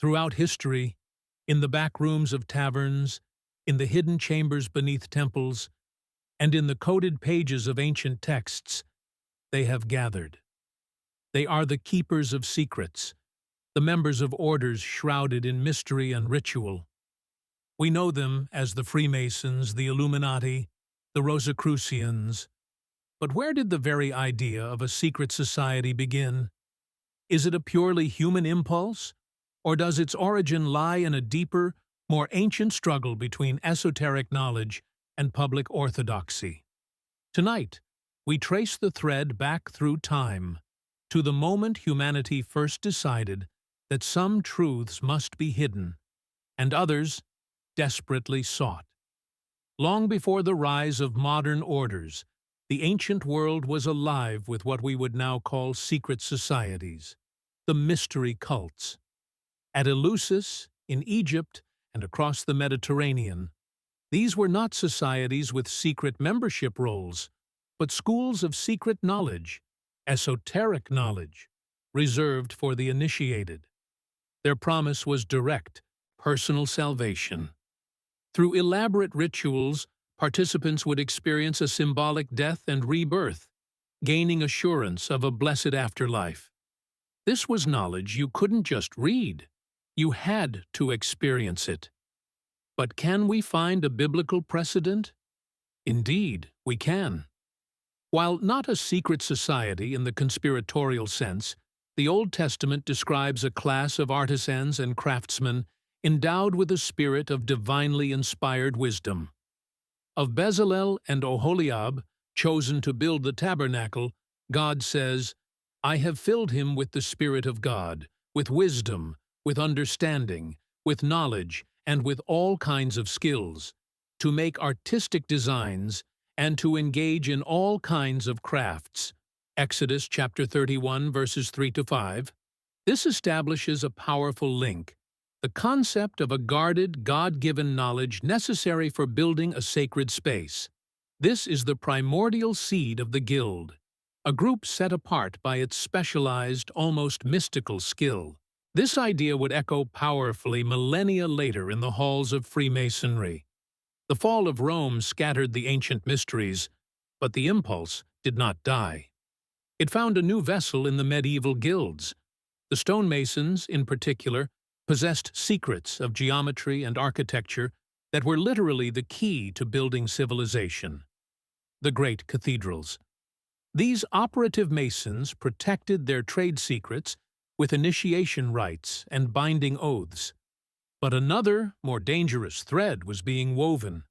Throughout history, in the back rooms of taverns, in the hidden chambers beneath temples, and in the coded pages of ancient texts, they have gathered. They are the keepers of secrets, the members of orders shrouded in mystery and ritual. We know them as the Freemasons, the Illuminati, the Rosicrucians. But where did the very idea of a secret society begin? Is it a purely human impulse, or does its origin lie in a deeper, more ancient struggle between esoteric knowledge and public orthodoxy? Tonight, we trace the thread back through time, to the moment humanity first decided that some truths must be hidden, and others desperately sought. Long before the rise of modern orders, the ancient world was alive with what we would now call secret societies, the mystery cults. At Eleusis, in Egypt, and across the Mediterranean, these were not societies with secret membership rolls, but schools of secret knowledge, esoteric knowledge, reserved for the initiated. Their promise was direct, personal salvation. Through elaborate rituals, participants would experience a symbolic death and rebirth, gaining assurance of a blessed afterlife. This was knowledge you couldn't just read. You had to experience it. But can we find a biblical precedent? Indeed, we can. While not a secret society in the conspiratorial sense, the Old Testament describes a class of artisans and craftsmen endowed with a spirit of divinely inspired wisdom. Of Bezalel and Oholiab, chosen to build the tabernacle, God says, "I have filled him with the Spirit of God, with wisdom, with understanding, with knowledge, and with all kinds of skills, to make artistic designs and to engage in all kinds of crafts." Exodus chapter 31, verses 3-5. This establishes a powerful link, the concept of a guarded, God-given knowledge necessary for building a sacred space. This is the primordial seed of the Guild, a group set apart by its specialized, almost mystical skill. This idea would echo powerfully millennia later in the halls of Freemasonry. The fall of Rome scattered the ancient mysteries, but the impulse did not die. It found a new vessel in the medieval guilds. The stonemasons, in particular, possessed secrets of geometry and architecture that were literally the key to building civilization. The great cathedrals. These operative masons protected their trade secrets with initiation rites and binding oaths. But another, more dangerous thread was being woven,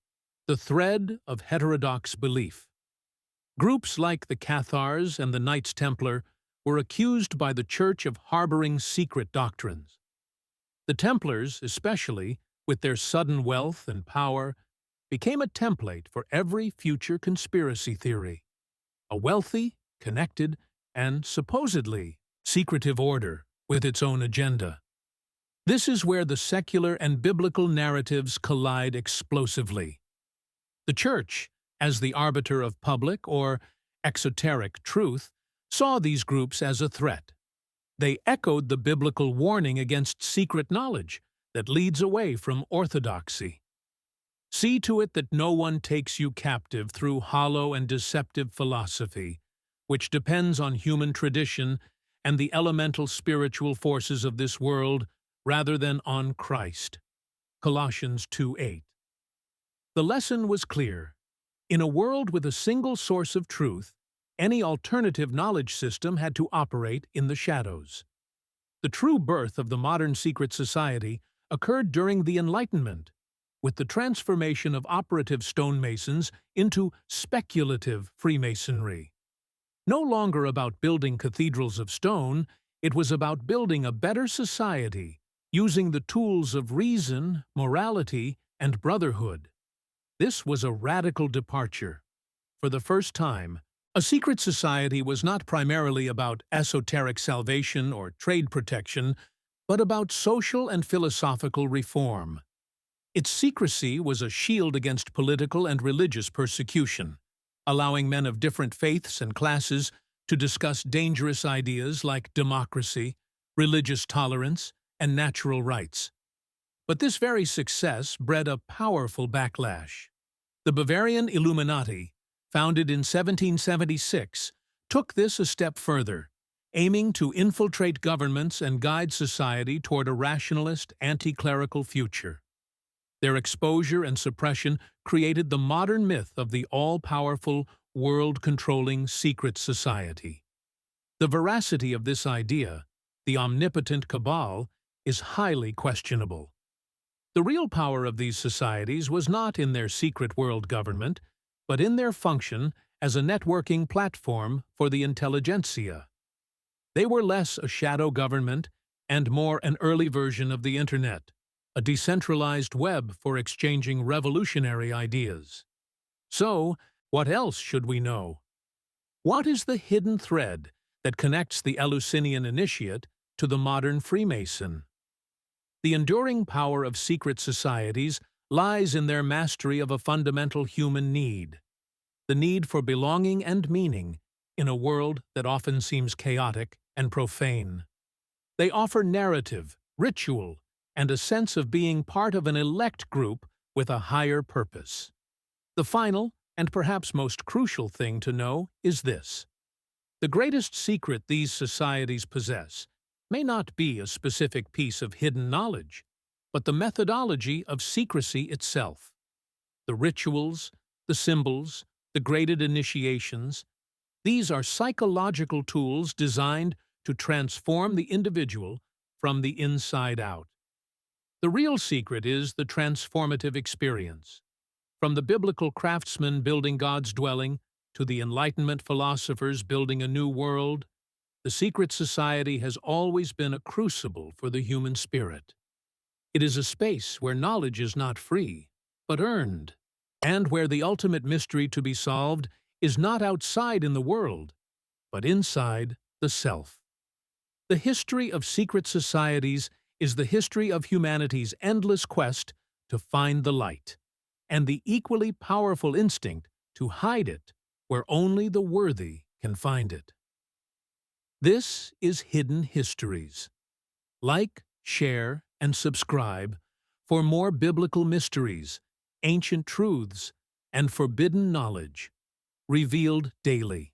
the thread of heterodox belief. Groups like the Cathars and the Knights Templar were accused by the Church of harboring secret doctrines. The Templars, especially, with their sudden wealth and power, became a template for every future conspiracy theory. A wealthy, connected, and supposedly secretive order with its own agenda. This is where the secular and biblical narratives collide explosively. The Church, as the arbiter of public or exoteric truth, saw these groups as a threat. They echoed the biblical warning against secret knowledge that leads away from orthodoxy. See to it that no one takes you captive through hollow and deceptive philosophy, which depends on human tradition and the elemental spiritual forces of this world rather than on Christ. Colossians 2:8. The lesson was clear. In a world with a single source of truth, any alternative knowledge system had to operate in the shadows. The true birth of the modern secret society occurred during the Enlightenment, with the transformation of operative stonemasons into speculative Freemasonry. No longer about building cathedrals of stone, it was about building a better society, using the tools of reason, morality, and brotherhood. This was a radical departure. For the first time, a secret society was not primarily about esoteric salvation or trade protection, but about social and philosophical reform. Its secrecy was a shield against political and religious persecution, allowing men of different faiths and classes to discuss dangerous ideas like democracy, religious tolerance, and natural rights. But this very success bred a powerful backlash. The Bavarian Illuminati, founded in 1776, took this a step further, aiming to infiltrate governments and guide society toward a rationalist, anti-clerical future. Their exposure and suppression created the modern myth of the all-powerful, world-controlling secret society. The veracity of this idea, the omnipotent cabal, is highly questionable. The real power of these societies was not in their secret world government, but in their function as a networking platform for the intelligentsia. They were less a shadow government and more an early version of the Internet, a decentralized web for exchanging revolutionary ideas. So, what else should we know? What is the hidden thread that connects the Eleusinian initiate to the modern Freemason? The enduring power of secret societies lies in their mastery of a fundamental human need, the need for belonging and meaning in a world that often seems chaotic and profane. They offer narrative, ritual, and a sense of being part of an elect group with a higher purpose. The final, and perhaps most crucial thing to know is this. The greatest secret these societies possess may not be a specific piece of hidden knowledge, but the methodology of secrecy itself. The rituals, the symbols, the graded initiations, these are psychological tools designed to transform the individual from the inside out. The real secret is the transformative experience. From the biblical craftsmen building God's dwelling to the Enlightenment philosophers building a new world, the secret society has always been a crucible for the human spirit. It is a space where knowledge is not free, but earned, and where the ultimate mystery to be solved is not outside in the world, but inside the self. The history of secret societies is the history of humanity's endless quest to find the light, and the equally powerful instinct to hide it where only the worthy can find it. This is Hidden Histories. Like, share, and subscribe for more biblical mysteries, ancient truths, and forbidden knowledge revealed daily.